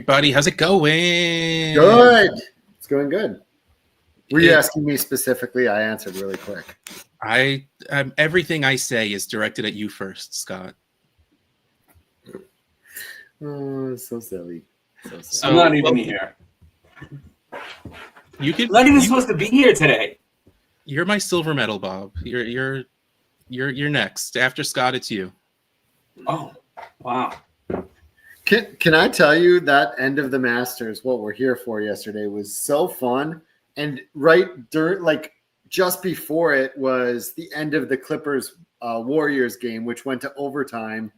everybody. How's it going? Good. It's going good. Were you It- asking me specifically? I answered really quick. Everything I say is directed at you first, Scott. Oh, so silly. So- I'm not even well- here. You could. I'm not even supposed to be here today. You're my silver medal, Bob. You're next. After Scott, it's you. Oh, wow. Can I tell you that end of the Masters, what we're here for yesterday, was so fun. And right during, like, just before it was the end of the Clippers Warriors game, which went to overtime.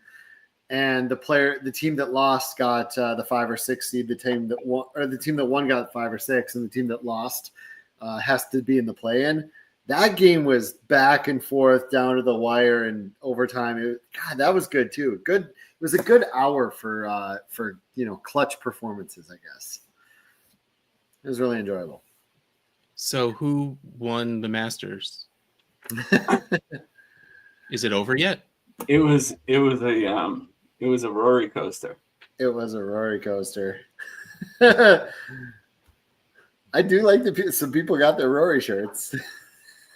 And the team that lost got the 5 or 6 seed. The team that won got 5 or 6, and the team that lost has to be in the play-in. That game was back and forth down to the wire and overtime. God, that was good too. Good. It was a good hour for clutch performances, I guess. It was really enjoyable. So, who won the Masters? Is it over yet? It was a Rory coaster. It was a Rory coaster. I do like some people got their Rory shirts.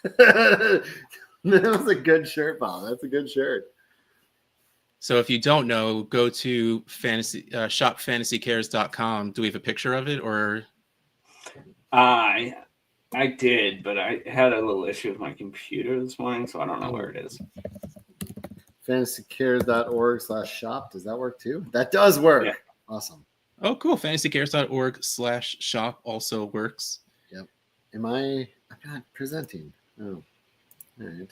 That was a good shirt, Bob. That's a good shirt. So, if you don't know, go to shopfantasycares.com. Do we have a picture of it, or? I did, but I had a little issue with my computer this morning, so I don't know where it is. fantasycares.org/shop. Does that work too? That does work. Yeah. Awesome. Oh, cool. fantasycares.org/shop also works. Yep. I'm not presenting. Oh, all right.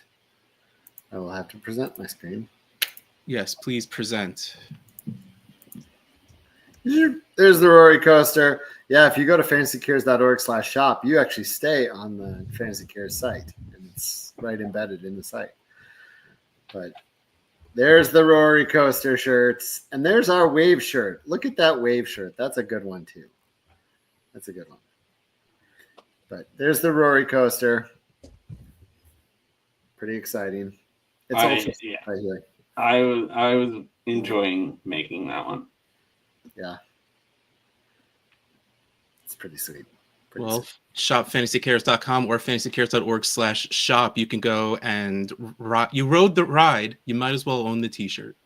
I will have to present my screen. Yes, please present. There's the Rory coaster. Yeah, if you go to fantasycares.org/shop, you actually stay on the Fantasy Cares site, and it's right embedded in the site. But there's the Rory coaster shirts, and there's our wave shirt. Look at that wave shirt. That's a good one too. That's a good one. But there's the Rory coaster. Pretty exciting. It's also right here. I was enjoying making that one. Yeah. It's pretty sweet. Shop fantasycares.com or fantasycares.org/shop. You can go and you rode the ride. You might as well own the t-shirt.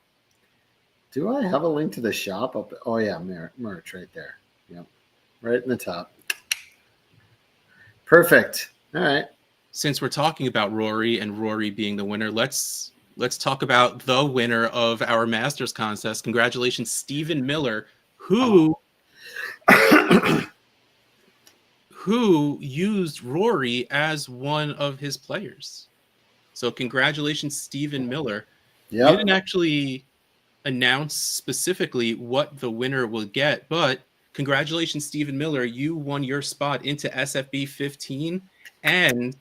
Do I have a link to the shop up? Oh yeah, merch right there. Yep. Right in the top. Perfect. All right. Since we're talking about Rory and Rory being the winner, let's talk about the winner of our Masters contest. Congratulations, Stephen Miller, who used Rory as one of his players. So congratulations, Stephen Miller. Yep. You didn't actually announce specifically what the winner will get, but congratulations, Stephen Miller. You won your spot into SFB 15, and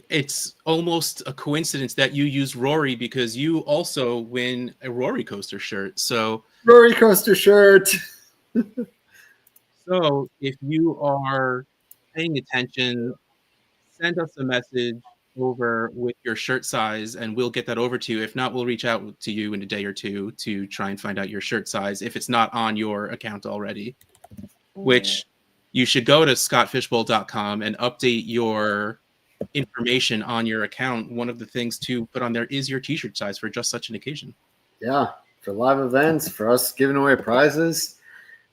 it's almost a coincidence that you use Rory because you also win a Rory coaster shirt. So Rory coaster shirt. So if you are paying attention, send us a message over with your shirt size and we'll get that over to you. If not, we'll reach out to you in a day or two to try and find out your shirt size if it's not on your account already, which you should go to scottfishbowl.com and update your information on your account. One of the things to put on there is your t-shirt size for just such an occasion. Yeah, for live events, for us giving away prizes.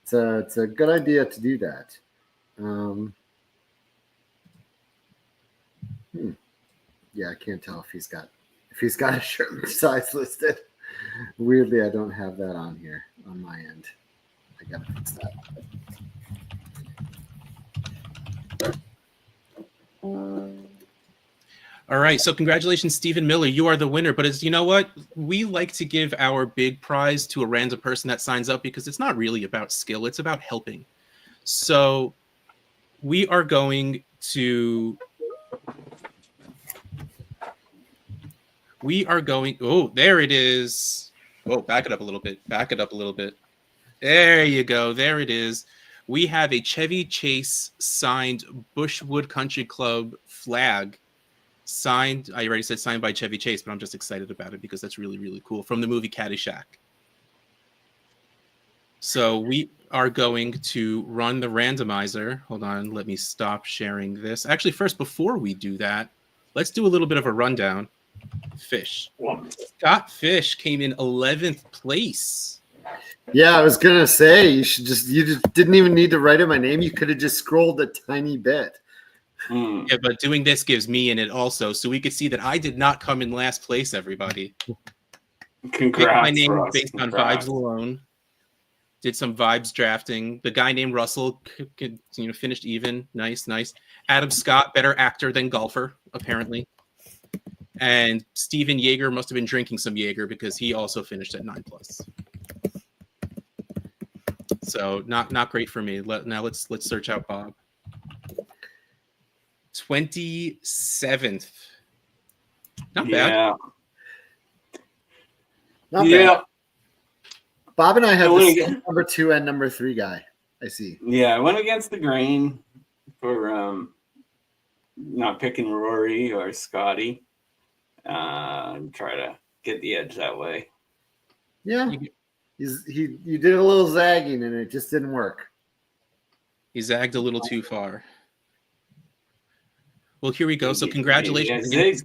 It's a good idea to do that. Yeah, I can't tell if he's got a shirt size listed. Weirdly, I don't have that on here on my end. I gotta fix that. All right, so congratulations, Stephen Miller. You are the winner. But you know what? We like to give our big prize to a random person that signs up because it's not really about skill. It's about helping. So we are going to... Oh, there it is. Oh, back it up a little bit. Back it up a little bit. There you go. There it is. We have a Chevy Chase signed Bushwood Country Club flag. Signed, I already said signed by Chevy Chase, but I'm just excited about it because that's really, really cool. From the movie Caddyshack. So we are going to run the randomizer. Hold on, let me stop sharing this. Actually, first, before we do that, let's do a little bit of a rundown. Fish. Scott Fish came in 11th place. Yeah, I was gonna say you just didn't even need to write in my name. You could have just scrolled a tiny bit. Yeah, but doing this gives me in it also, so we could see that I did not come in last place. Everybody, Congrats, picked my name Russ. based on Congrats. vibes alone. Did some vibes drafting. The guy named Russell, finished even. Nice. Adam Scott, better actor than golfer, apparently. And Steven Yeager must have been drinking some Jaeger because he also finished at 9+. So not great for me. Now let's search out Bob. 27th. Not bad. Not bad. Bob and I have the same number 2 and number 3 guy. I see. Yeah, I went against the grain for not picking Rory or Scotty. Try to get the edge that way. Yeah. You did a little zagging and it just didn't work. He zagged a little too far. Well, here we go. So congratulations.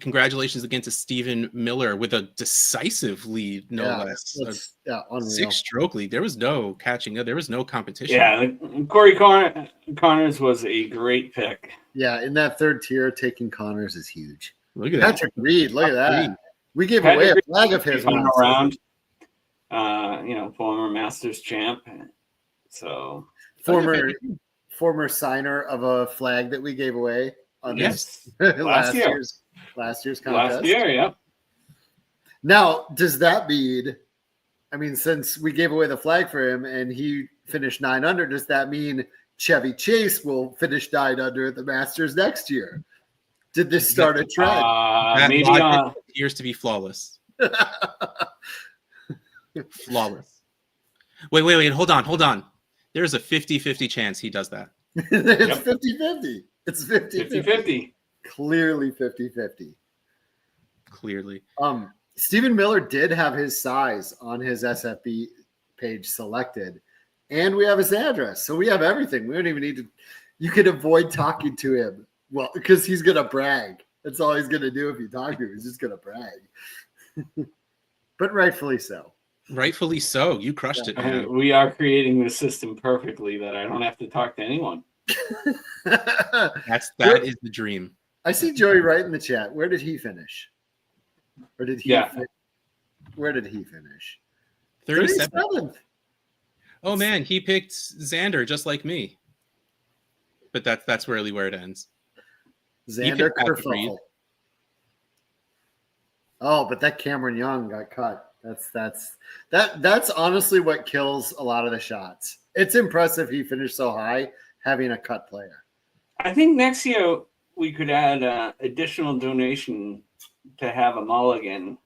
Congratulations again to Stephen Miller with a decisive lead, no less. Yeah, 6-stroke lead. There was no catching up. There was no competition. Yeah, Corey Connors was a great pick. Yeah, in that third tier, taking Connors is huge. Look at Patrick Reed. Look at that. We gave away a flag of his around. Former Masters champ. So former signer of a flag that we gave away on this last year's contest. Last year, yep. Now, does that mean? I mean, since we gave away the flag for him and he finished 9 under, does that mean Chevy Chase will finish 9 under at the Masters next year? Did this start a trend? Maybe appears to be flawless. Flawless. Wait. Hold on. There's a 50-50 chance he does that. It's 50-50. It's 50-50. Clearly 50-50. Clearly. Stephen Miller did have his size on his SFB page selected, and we have his address. So we have everything. We don't even need to. You could avoid talking to him. Well, because he's going to brag. That's all he's going to do if you talk to him. He's just going to brag. But rightfully so. Rightfully so. You crushed it, man. We are creating the system perfectly that I don't have to talk to anyone. That is the dream. I see Joey Wright in the chat. Where did he finish? Or did he? Yeah. Where did he finish? 37th. Oh man, he picked Xander just like me. But that's really where it ends. Xander Kerfuffle. Oh, but that Cameron Young got cut. That's honestly what kills a lot of the shots. It's impressive he finished so high having a cut player. I think next year we could add additional donation to have a mulligan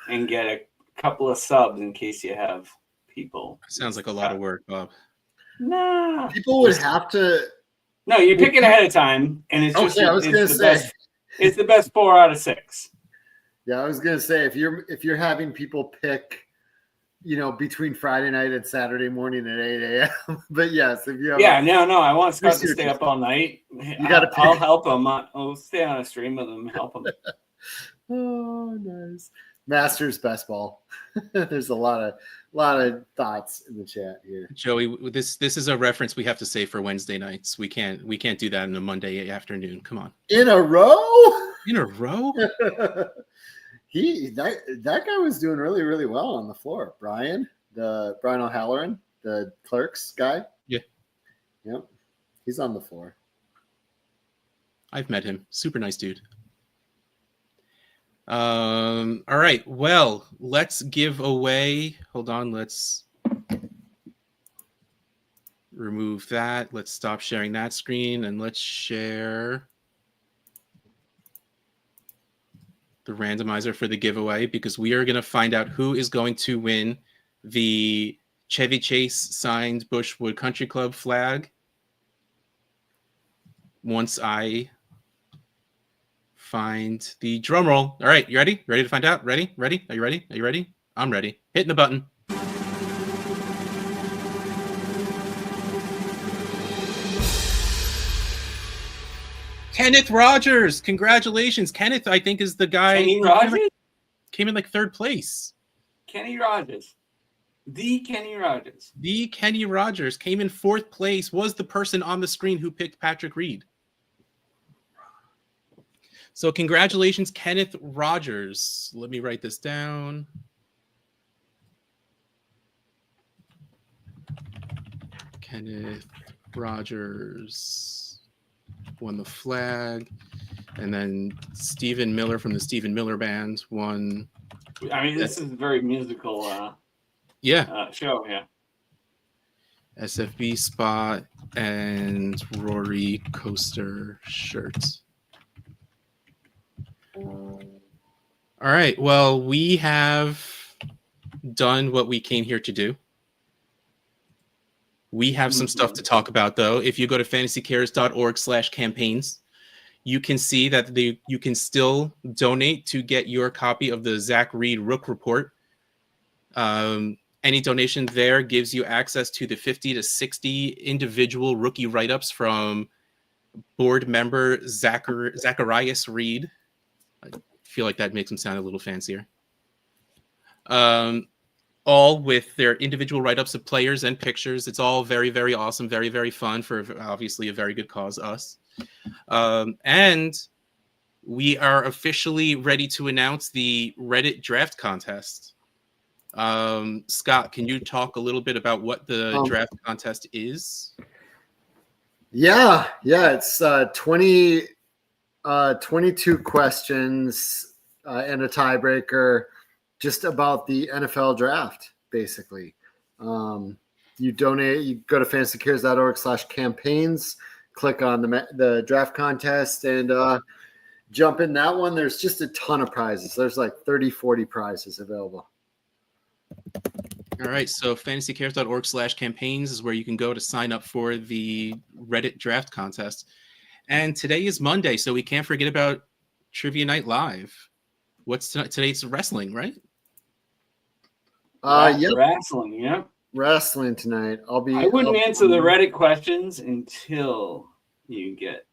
and get a couple of subs in case you have people. Sounds like a lot of work, Bob. Nah. People would have to. No, you pick it ahead of time, and it's just. I was going to say. It's the best 4 out of 6. Yeah, I was gonna say if you're having people pick, between Friday night and Saturday morning at 8 a.m. But yes, if you have no, I want Scott to stay up all night. I'll help him. I'll stay on a stream with him, help him. Oh, nice. Masters best ball. There's a lot of thoughts in the chat here. Joey, this is a reference we have to say for Wednesday nights. We can't do that on a Monday afternoon. Come on. In a row? In a row? That guy was doing really, really well on the floor. Brian O'Halloran, the Clerks guy. Yeah. Yep. He's on the floor. I've met him. Super nice dude. All right. Well, let's give away. Hold on. Let's remove that. Let's stop sharing that screen and let's share the randomizer for the giveaway because we are going to find out who is going to win the Chevy Chase signed Bushwood Country Club flag once I find the drum roll. All right, you ready? Ready to find out? Ready? Are you ready? I'm ready. Hitting the button. Kenneth Rogers. Congratulations. Kenneth, I think, is the guy Kenny who Rogers? came in like third place. Kenny Rogers. The Kenny Rogers. The Kenny Rogers came in fourth place, was the person on the screen who picked Patrick Reed. So congratulations, Kenneth Rogers. Let me write this down. Kenneth Rogers won the flag. And then Stephen Miller from the Stephen Miller Band won. I mean, this is a very musical show, yeah. SFB spot and Rory Coaster shirt. All right. Well, we have done what we came here to do. We have some stuff to talk about, though. If you go to fantasycares.org/campaigns, you can see that you can still donate to get your copy of the Zach Reed Rook Report. Any donation there gives you access to the 50 to 60 individual rookie write-ups from board member Zacharias Reed. I feel like that makes him sound a little fancier. All with their individual write-ups of players and pictures. It's all very, very awesome, very, very fun for obviously a very good cause, us. And we are officially ready to announce the Reddit draft contest. Scott, can you talk a little bit about what the draft contest is? Yeah, it's 22 questions and a tiebreaker just about the NFL draft, basically. You donate, you go to fantasycares.org/campaigns, click on the draft contest, and jump in that one. There's just a ton of prizes. There's like 30, 40 prizes available. All right, so fantasycares.org/campaigns is where you can go to sign up for the Reddit draft contest. And today is Monday, so we can't forget about Trivia Night Live. What's tonight? Today's wrestling, right? Yep. Wrestling, yeah. Wrestling tonight. I wouldn't answer the Reddit questions until you get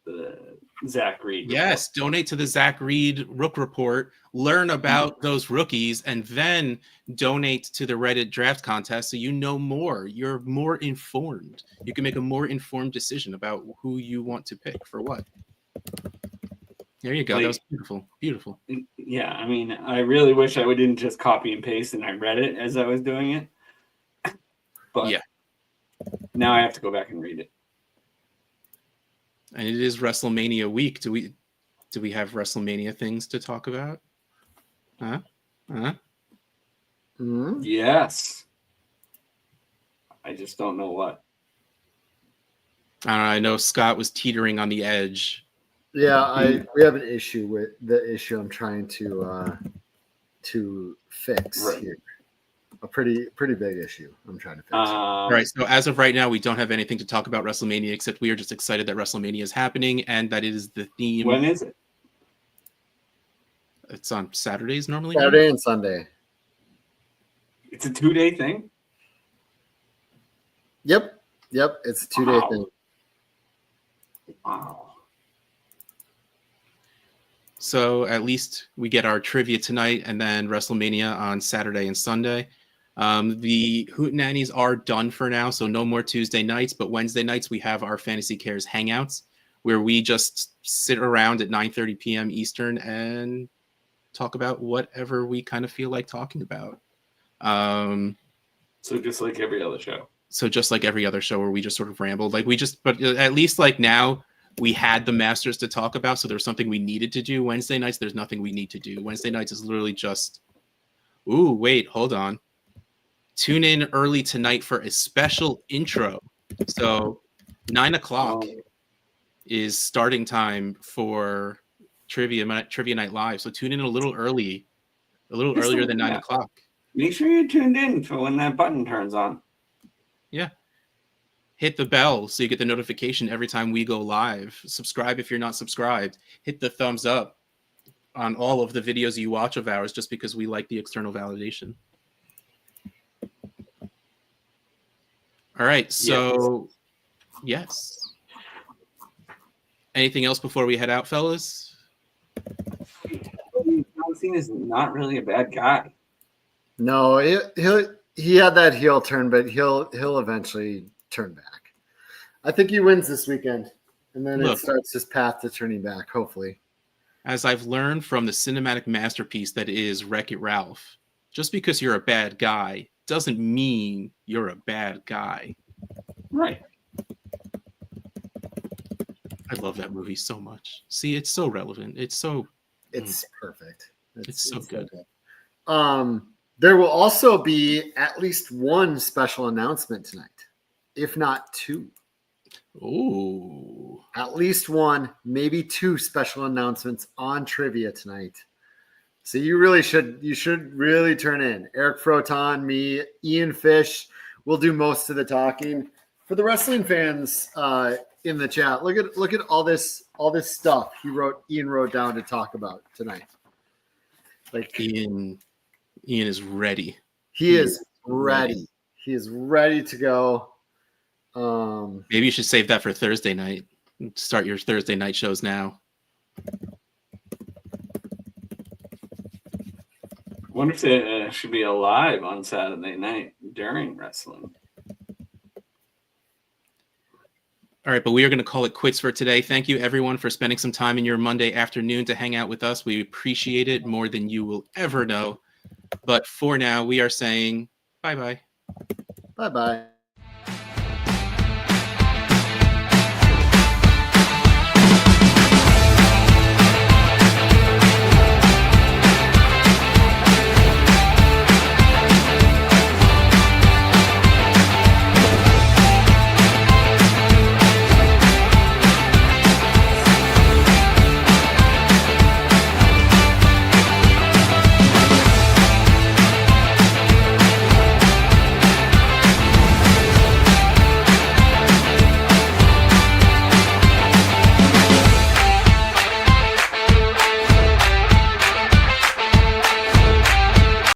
the Zach Reed report. Yes, donate to the Zach Reed Rook Report, learn about those rookies, and then donate to the Reddit draft contest so you know more. You're more informed. You can make a more informed decision about who you want to pick for what. There you go. That was beautiful. Beautiful. Yeah, I mean, I really wish I didn't just copy and paste and I read it as I was doing it. But yeah, now I have to go back and read it. And it is WrestleMania week. Do we have WrestleMania things to talk about? Yes. I just don't know what. I know Scott was teetering on the edge. Yeah, we have an issue with the issue I'm trying to fix here. A pretty big issue I'm trying to fix. All right, so as of right now, we don't have anything to talk about WrestleMania, except we are just excited that WrestleMania is happening and that it is the theme. When is it? It's on Saturdays normally. Saturday and Sunday. It's a 2-day thing? Yep. It's a 2-day thing. Wow. So at least we get our trivia tonight and then WrestleMania on Saturday and Sunday. The Hootenannies are done for now, so no more Tuesday nights, but Wednesday nights we have our Fantasy Cares Hangouts where we just sit around at 9:30 p.m. Eastern and talk about whatever we kind of feel like talking about. So just like every other show. So just like every other show where we just sort of rambled, but at least like now we had the Masters to talk about, so there was something we needed to do. Wednesday nights, there's nothing we need to do. Wednesday nights is literally just, wait, hold on. Tune in early tonight for a special intro. So 9 o'clock is starting time for Trivia Night Live. So tune in a little earlier than 9 o'clock. Make sure you're tuned in for when that button turns on. Yeah. Hit the bell so you get the notification every time we go live. Subscribe if you're not subscribed. Hit the thumbs up. on all of the videos you watch of ours just because we like the external validation. All right, so yes. Anything else before we head out, fellas? John Cena is not really a bad guy. No, he had that heel turn, but he'll eventually turn back. I think he wins this weekend, and then it starts his path to turning back, hopefully. As I've learned from the cinematic masterpiece that is Wreck-It Ralph, just because you're a bad guy doesn't mean you're a bad guy. Right. I love that movie so much. See, it's so relevant. It's perfect. It's so good. There will also be at least one special announcement tonight, if not two. Oh, at least one, maybe two special announcements on trivia tonight. So you should really turn in. Eric Froton, me, Ian Fish will do most of the talking. For the wrestling fans in the chat, look at all this stuff Ian wrote down to talk about tonight. Like Ian is ready. He is ready. He is ready to go. Maybe you should save that for Thursday night. Start your Thursday night shows now. I wonder if it should be alive on Saturday night during wrestling. All right, but we are going to call it quits for today. Thank you, everyone, for spending some time in your Monday afternoon to hang out with us. We appreciate it more than you will ever know. But for now, we are saying bye-bye. Bye-bye.